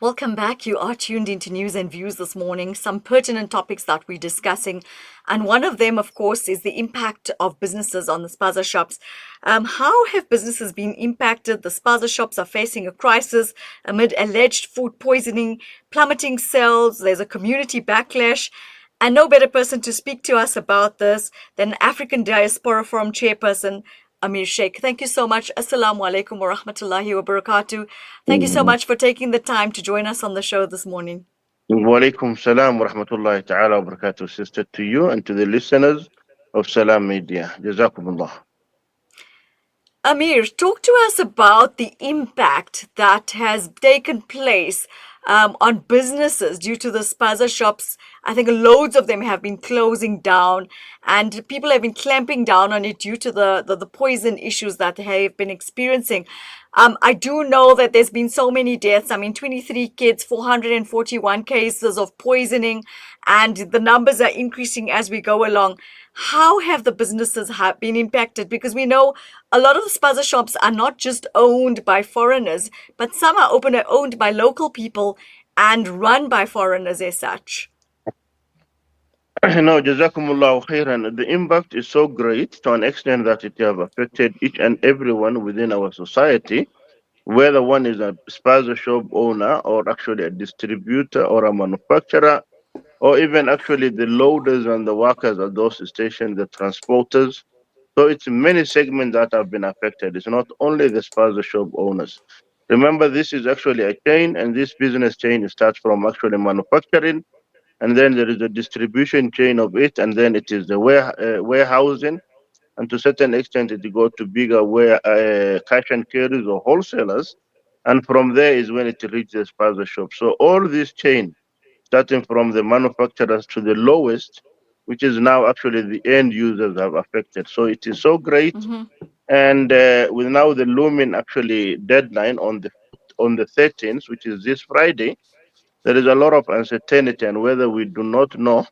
Welcome back. You are tuned into News and Views this morning. Some pertinent topics that we're discussing. And one of them, of course, is the impact of businesses on the Spaza shops. How have businesses been impacted? The Spaza shops are facing a crisis amid alleged food poisoning, plummeting sales. There's a community backlash. And no better person to speak to us about this than African Diaspora Forum chairperson, Amir Sheikh. Thank you so much. Assalamu alaikum wa rahmatullahi wa barakatuh. Thank you so much for taking the time to join us on the show this morning. Wa alaikum salam wa rahmatullahi ta'ala wa barakatuh, sister, to you and to the listeners of Salam Media. Jazakumullah. Amir, talk to us about the impact that has taken place on businesses due to the Spaza shops. I think loads of them have been closing down, and people have been clamping down on it due to the poison issues that they have been experiencing. I do know that there's been so many deaths. I mean, 23 kids, 441 cases of poisoning, and the numbers are increasing as we go along. How have the businesses been impacted? Because we know a lot of the Spaza shops are not just owned by foreigners, but some are owned by local people and run by foreigners as such. No, Jazakumullah khairan. The impact is so great to an extent that it have affected each and everyone within our society, whether one is a Spaza shop owner or actually a distributor or a manufacturer, or even actually the loaders and the workers at those stations, the transporters. So it's many segments that have been affected. It's not only the Spaza shop owners. Remember, this is actually a chain, and this business chain starts from actually manufacturing, and then there is a distribution chain of it, and then it is the warehousing, and to a certain extent it go to bigger cash and carries or wholesalers, and from there is when it reaches the Spaza shop. So all this chain, starting from the manufacturers to the lowest, which is now actually the end users have affected. So it is so great. And with now the looming actually deadline on the 13th, which is this Friday, there is a lot of uncertainty, and whether we do not know,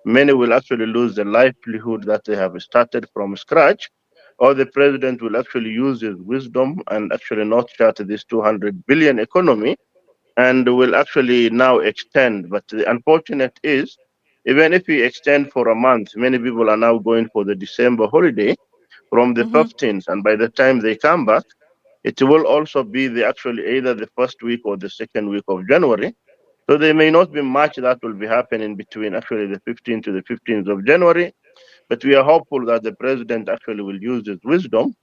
many will actually lose the livelihood that they have started from scratch, or the president will actually use his wisdom and actually not shut this 200 billion economy, and will actually now extend. But the unfortunate is, even if we extend for a month, many people are now going for the December holiday from the 15th, and by the time they come back, it will also be the actually either the first week or the second week of January. So there may not be much that will be happening between actually the 15th to the 15th of January, but we are hopeful that the president actually will use his wisdom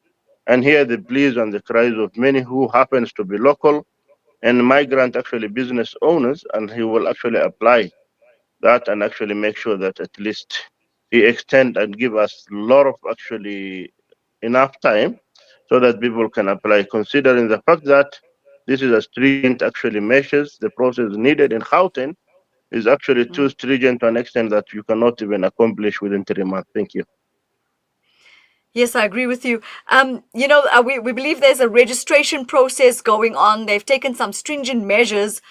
and hear the pleas and the cries of many who happens to be local and migrant actually business owners, and he will actually apply that and actually make sure that at least he extend and give us a lot of actually enough time so that people can apply, considering the fact that this is a stringent actually measures. The process needed in Gauteng is actually too stringent to an extent that you cannot even accomplish within 3 months. Thank you. Yes, I agree with you. We believe there's a registration process going on. They've taken some stringent measures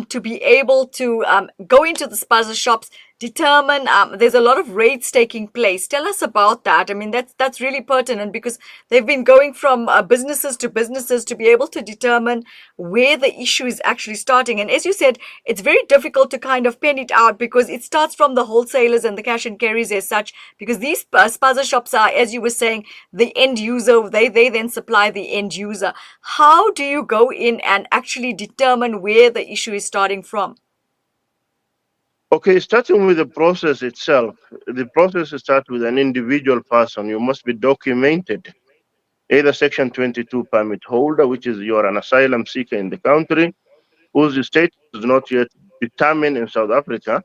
to be able to go into the Spaza shops, determine. There's a lot of raids taking place. Tell us about that. I mean, that's really pertinent because they've been going from businesses to be able to determine where the issue is actually starting. And as you said, it's very difficult to kind of pen it out because it starts from the wholesalers and the cash and carries as such, because these Spaza shops are, as you were saying, the end user. They then supply the end user. How do you go in and actually determine where the issue is starting from? Okay, starting with the process itself, the process starts with an individual person. You must be documented, either Section 22 permit holder, which is you're an asylum seeker in the country, whose status is not yet determined in South Africa,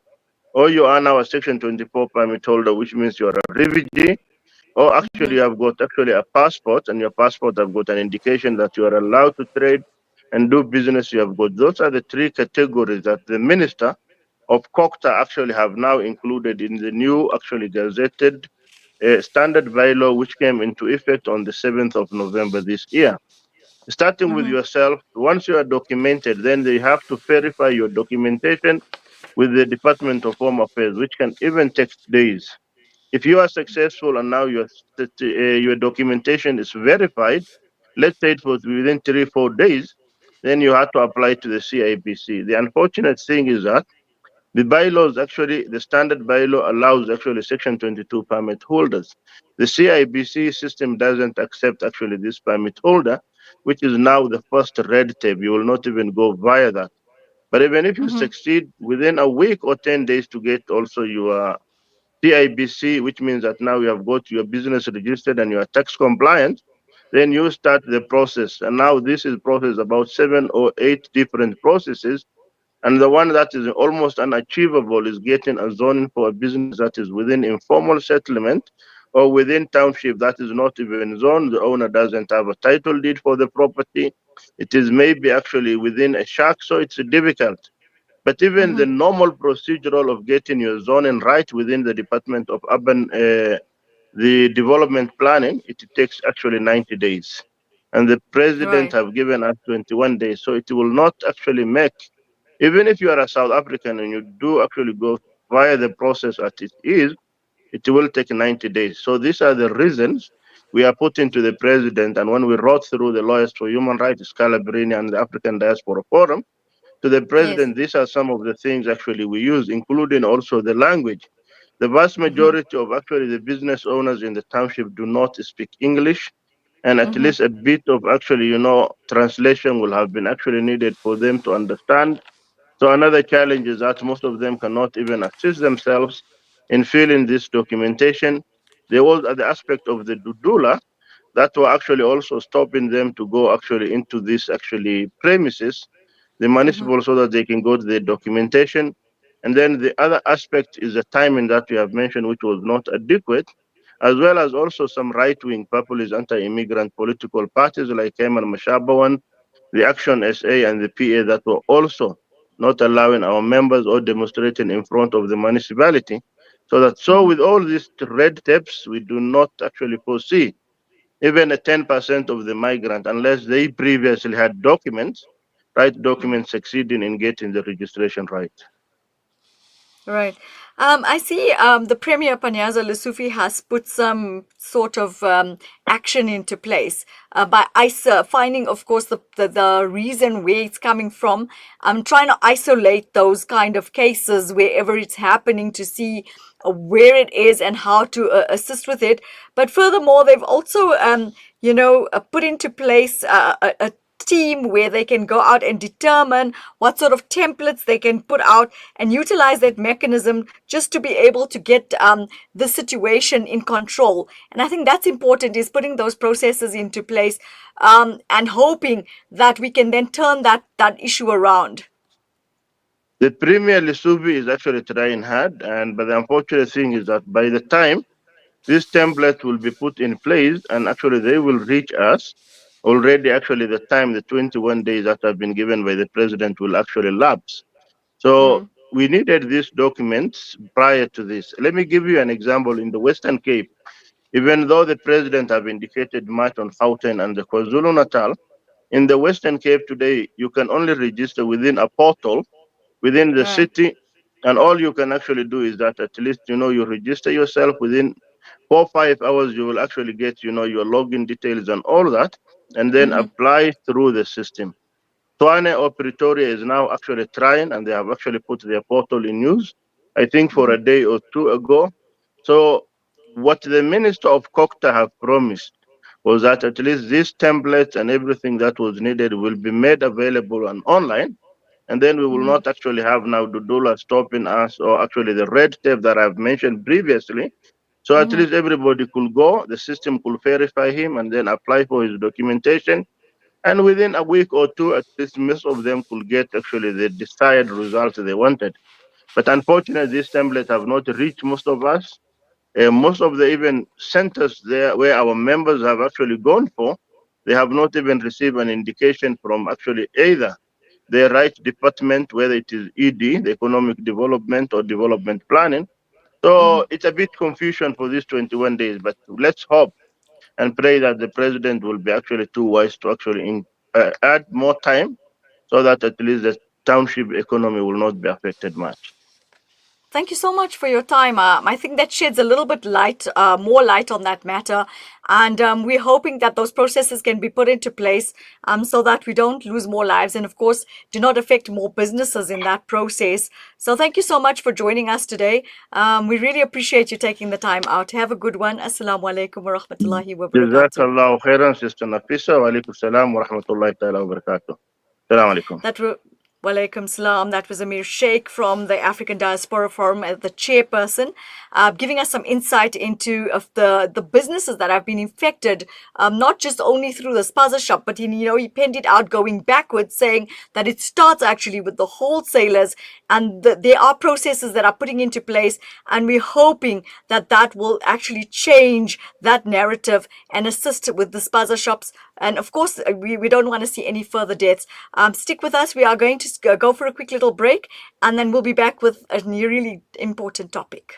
or you are now a Section 24 permit holder, which means you're a refugee, or actually you have got actually a passport, and your passport have got an indication that you are allowed to trade and do business. You have got, those are the three categories that the minister of COCTA actually have now included in the new actually gazetted standard bylaw, which came into effect on the 7th of November this year. Starting with yourself, once you are documented, then they have to verify your documentation with the Department of Home Affairs, which can even take days. If you are successful and now your documentation is verified, let's say it was within 3 4 days, then you had to apply to the CIBC. The unfortunate thing is that the bylaws actually, the standard bylaw allows actually Section 22 permit holders. The CIBC system doesn't accept actually this permit holder, which is now the first red tape. You will not even go via that. But even if you Mm-hmm. succeed within a week or 10 days to get also your CIBC, which means that now you have got your business registered and you are tax compliant, then you start the process. And now this is process about 7 or 8 different processes. And the one that is almost unachievable is getting a zoning for a business that is within informal settlement or within township that is not even zoned. The owner doesn't have a title deed for the property. It is maybe actually within a shack, so it's difficult. But even the Mm-hmm. normal procedural of getting your zoning right within the Department of Urban the development planning, it takes actually 90 days. And the president Right. have given us 21 days. So it will not actually make, even if you are a South African and you do actually go via the process as it is, it will take 90 days. So these are the reasons we are putting to the president. And when we wrote through the Lawyers for Human Rights, Scalabrini, and the African Diaspora Forum, to the Yes. president, these are some of the things actually we use, including also the language. The vast Mm-hmm. majority of actually the business owners in the township do not speak English, and at Mm-hmm. least a bit of actually, translation will have been actually needed for them to understand. So another challenge is that most of them cannot even assist themselves in filling this documentation. There was the aspect of the dudula that were actually also stopping them to go actually into this actually premises, the Mm-hmm. municipal, so that they can go to the documentation. And then the other aspect is the timing that we have mentioned, which was not adequate, as well as also some right-wing populist anti-immigrant political parties like Kemal Mashabawan, the Action SA, and the PA that were also not allowing our members or demonstrating in front of the municipality. So Mm-hmm. with all these red tapes, we do not actually foresee even a 10% of the migrant, unless they previously had documents, right Mm-hmm. documents succeeding in getting the registration right. Right. I see the Premier Panyaza Lesufi has put some sort of action into place by finding, of course, the reason where it's coming from. I'm trying to isolate those kind of cases wherever it's happening to see where it is and how to assist with it. But furthermore, they've also, put into place a team where they can go out and determine what sort of templates they can put out and utilize that mechanism just to be able to get the situation in control. And I think that's important, is putting those processes into place and hoping that we can then turn that issue around. The Premier Lessubi is actually trying hard, and but the unfortunate thing is that by the time this template will be put in place and actually they will reach us, already actually the time, the 21 days that have been given by the president will actually lapse. So Mm, we needed these documents prior to this. Let me give you an example. In the Western Cape, even though the president have indicated much on Gauteng and the KwaZulu-Natal, in the Western Cape today, you can only register within a portal within the right. city. And all you can actually do is that at least, you register yourself within 4 5 hours, you will actually get, your login details and all that, and then Mm-hmm, apply through the system. Tshwane or Pretoria is now actually trying, and they have actually put their portal in use, I think for mm-hmm, a day or two ago. So what the Minister of Kokta have promised was that at least these templates and everything that was needed will be made available and online, and then we will mm-hmm, not actually have now Dudula stopping us, or actually the red tape that I've mentioned previously. So at mm-hmm, least everybody could go, the system could verify him and then apply for his documentation. And within a week or two, at least most of them could get actually the desired results they wanted. But unfortunately, these templates have not reached most of us. Most of the even centers there where our members have actually gone for, they have not even received an indication from actually either the right department, whether it is ED, the economic development, or development planning. mm-hmm. So it's a bit confusion for these 21 days, but let's hope and pray that the president will be actually too wise to actually add more time so that at least the township economy will not be affected much. Thank you so much for your time. I think that sheds a little bit more light on that matter. And we're hoping that those processes can be put into place so that we don't lose more lives and, of course, do not affect more businesses in that process. So thank you so much for joining us today. We really appreciate you taking the time out. Have a good one. Assalamu alaikum wa rahmatullahi wa barakatuh. Jazakallahu khairan, Sister Nafisa. Wa alaikum salam wa rahmatullahi ta'ala wa barakatuh. Salam alaikum. Walaikum salam. That was Amir Sheikh from the African Diaspora Forum, the chairperson, giving us some insight into the businesses that have been infected, not just only through the Spaza shop, but he penned it out going backwards, saying that it starts actually with the wholesalers, and there are processes that are putting into place, and we're hoping that that will actually change that narrative and assist with the Spaza shops. And of course, we don't want to see any further deaths. Stick with us. We are going to go for a quick little break, and then we'll be back with a really important topic.